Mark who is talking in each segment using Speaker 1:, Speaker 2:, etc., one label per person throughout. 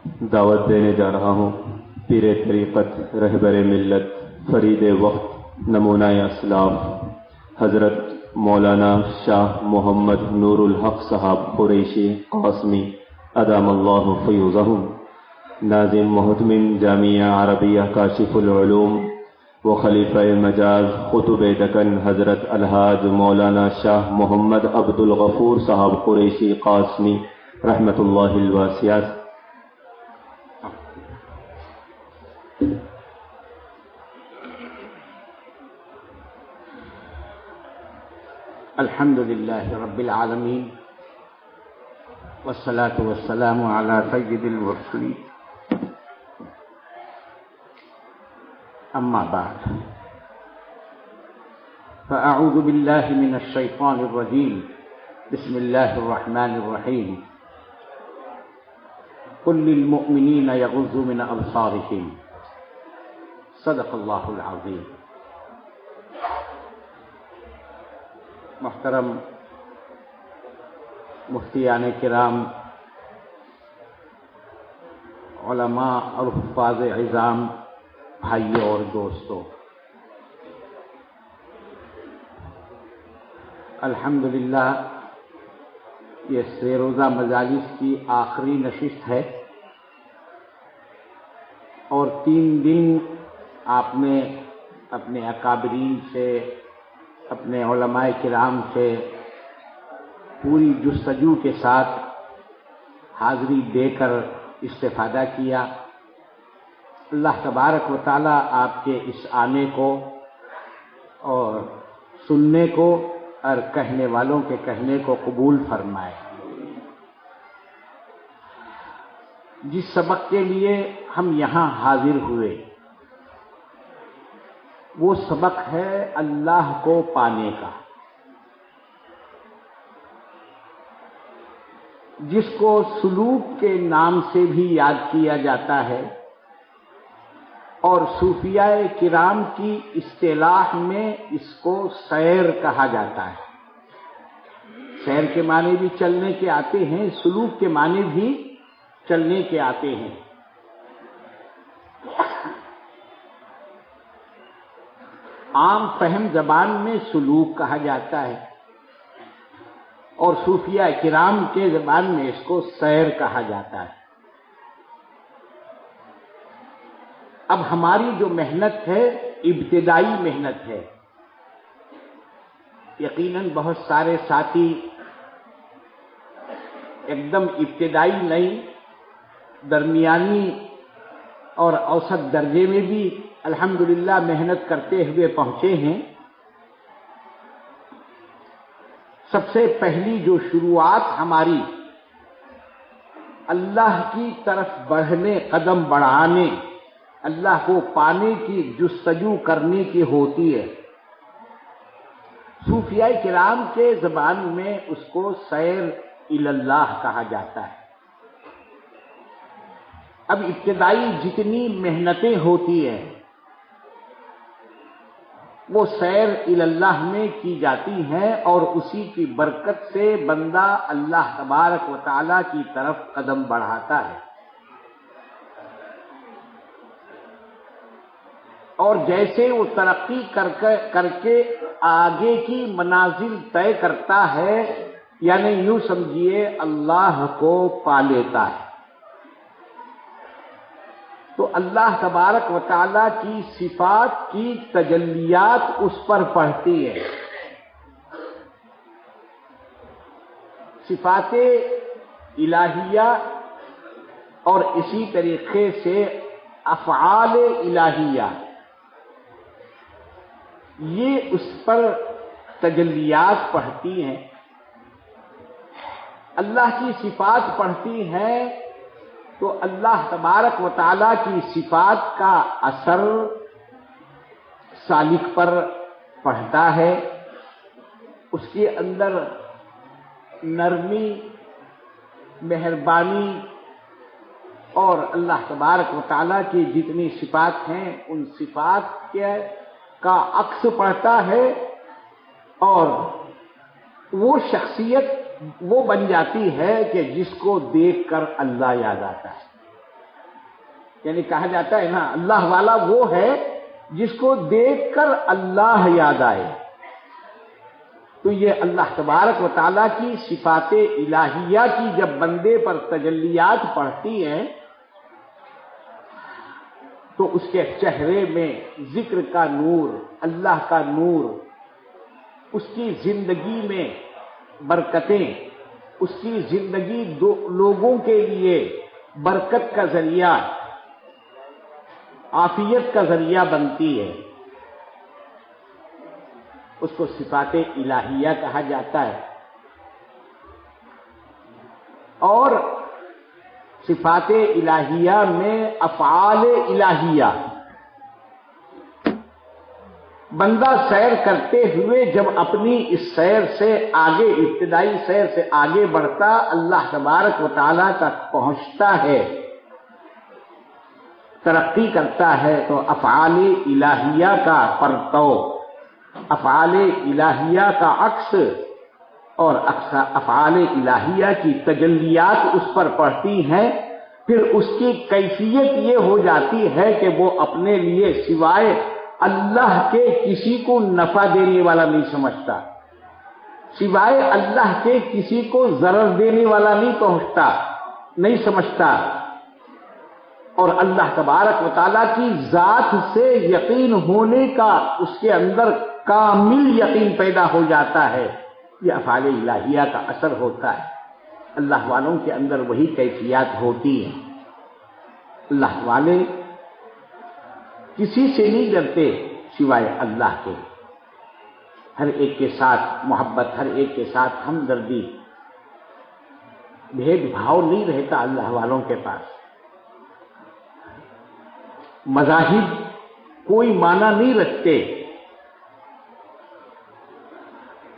Speaker 1: دعوت دینے جا رہا ہوں پیر طریقت، رہبر ملت، فرید وقت، نمونہ اسلاف حضرت مولانا شاہ محمد نور الحق صاحب قریشی قاسمی ادام اللہ فیوزہم، ناظم محتمم جامعہ عربیہ کاشف العلوم و خلیفہ مجاز قطب دکن حضرت الحاج مولانا شاہ محمد عبد الغفور صاحب قریشی قاسمی رحمت اللہ الواسعہ۔
Speaker 2: الحمد للہ رب العالمین والصلاة والسلام علی سید المرسلین، اما بعد فاعوذ باللہ من الشیطان الرجیم، بسم اللہ الرحمن الرحیم، قل للمؤمنین یغضوا من ابصارہم، صدق اللہ العظیم۔ محترم مفتیان کرام، علماء اور حفاظ عظام، بھائیوں اور دوستوں، الحمدللہ یہ سہ روزہ مجالس کی آخری نشست ہے اور 3 دن آپ نے اپنے اکابرین سے، اپنے علماء کرام سے پوری جستجو کے ساتھ حاضری دے کر استفادہ کیا۔ اللہ تبارک و تعالیٰ آپ کے اس آنے کو اور سننے کو اور کہنے والوں کے کہنے کو قبول فرمائے۔ جس سبق کے لیے ہم یہاں حاضر ہوئے وہ سبق ہے اللہ کو پانے کا، جس کو سلوک کے نام سے بھی یاد کیا جاتا ہے اور صوفیاء کرام کی اصطلاح میں اس کو سیر کہا جاتا ہے۔ سیر کے معنی بھی چلنے کے آتے ہیں، سلوک کے معنی بھی چلنے کے آتے ہیں۔ عام فہم زبان میں سلوک کہا جاتا ہے اور صوفیاء کرام کے زبان میں اس کو سیر کہا جاتا ہے۔ اب ہماری جو محنت ہے ابتدائی محنت ہے، یقیناً بہت سارے ساتھی ایک دم ابتدائی نہیں، درمیانی اور اوسط درجے میں بھی الحمدللہ محنت کرتے ہوئے پہنچے ہیں۔ سب سے پہلی جو شروعات ہماری اللہ کی طرف بڑھنے، قدم بڑھانے، اللہ کو پانے کی جستجو کرنے کی ہوتی ہے۔ صوفیاء کرام کے زبان میں اس کو سیر الی اللہ کہا جاتا ہے۔ اب ابتدائی جتنی محنتیں ہوتی ہیں وہ سیر الی اللہ میں کی جاتی ہیں اور اسی کی برکت سے بندہ اللہ تبارک و تعالیٰ کی طرف قدم بڑھاتا ہے، اور جیسے وہ ترقی کر کے آگے کی منازل طے کرتا ہے، یعنی یوں سمجھیے اللہ کو پا لیتا ہے، تو اللہ تبارک و تعالیٰ کی صفات کی تجلیات اس پر پڑھتی ہے۔ صفات الہیہ اور اسی طریقے سے افعال الہیہ، یہ اس پر تجلیات پڑھتی ہیں۔ اللہ کی صفات پڑھتی ہیں تو اللہ تبارک و تعالیٰ کی صفات کا اثر سالک پر پڑھتا ہے، اس کے اندر نرمی، مہربانی اور اللہ تبارک و تعالیٰ کی جتنی صفات ہیں ان صفات کا عکس پڑھتا ہے، اور وہ شخصیت وہ بن جاتی ہے کہ جس کو دیکھ کر اللہ یاد آتا ہے۔ یعنی کہا جاتا ہے نا اللہ والا وہ ہے جس کو دیکھ کر اللہ یاد آئے. تو یہ اللہ تبارک و تعالیٰ کی صفات الہیہ کی جب بندے پر تجلیات پڑتی ہیں تو اس کے چہرے میں ذکر کا نور، اللہ کا نور، اس کی زندگی میں برکتیں، اس کی زندگی لوگوں کے لیے برکت کا ذریعہ، عافیت کا ذریعہ بنتی ہے. اس کو صفات الہیہ کہا جاتا ہے. اور صفات الہیہ میں افعال الہیہ، بندہ سیر کرتے ہوئے جب اپنی اس سیر سے آگے، ابتدائی سیر سے آگے بڑھتا، اللہ تبارک و تعالیٰ تک پہنچتا ہے، ترقی کرتا ہے، تو افعال الہیہ کا پرتو، افعال الہیہ کا عکس اور افعال الہیہ کی تجلیات اس پر پڑتی ہیں. پھر اس کی کیفیت یہ ہو جاتی ہے کہ وہ اپنے لیے سوائے اللہ کے کسی کو نفع دینے والا نہیں سمجھتا، سوائے اللہ کے کسی کو ضرر دینے والا نہیں سمجھتا، اور اللہ تبارک و تعالیٰ کی ذات سے یقین ہونے کا اس کے اندر کامل یقین پیدا ہو جاتا ہے. یہ افعال الہیہ کا اثر ہوتا ہے. اللہ والوں کے اندر وہی کیفیات ہوتی ہیں. اللہ والے کسی سے نہیں ڈرتے سوائے اللہ کے. ہر ایک کے ساتھ محبت، ہر ایک کے ساتھ ہمدردی، بھید بھاؤ نہیں رہتا اللہ والوں کے پاس. مذاہب کوئی معنی نہیں رکھتے.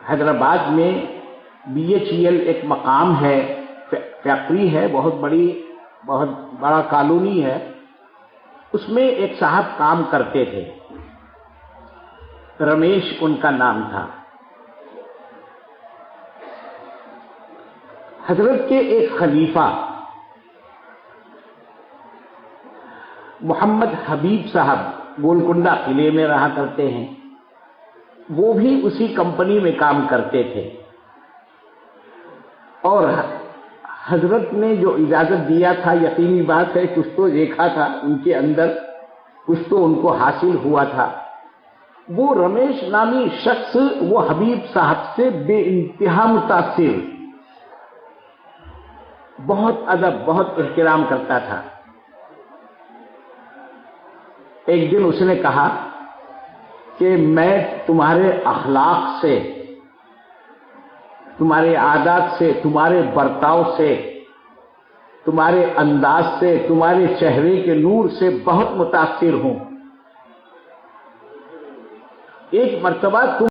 Speaker 2: حیدرآباد میں BHEL ایک مقام ہے، فیکٹری ہے، بہت بڑا کالونی ہے. اس میں ایک صاحب کام کرتے تھے، رمیش ان کا نام تھا. حضرت کے ایک خلیفہ محمد حبیب صاحب گولکنڈہ قلعے میں رہا کرتے ہیں، وہ بھی اسی کمپنی میں کام کرتے تھے. اور حضرت نے جو اجازت دیا تھا، یقینی بات ہے کچھ تو دیکھا تھا ان کے اندر، کچھ تو ان کو حاصل ہوا تھا. وہ رمیش نامی شخص وہ حبیب صاحب سے بے انتہا متاثر، بہت ادب، بہت احترام کرتا تھا. ایک دن اس نے کہا کہ میں تمہارے اخلاق سے، تمہارے عادات سے، تمہارے برتاؤ سے، تمہارے انداز سے، تمہارے چہرے کے نور سے بہت متاثر ہوں. ایک مرتبہ تم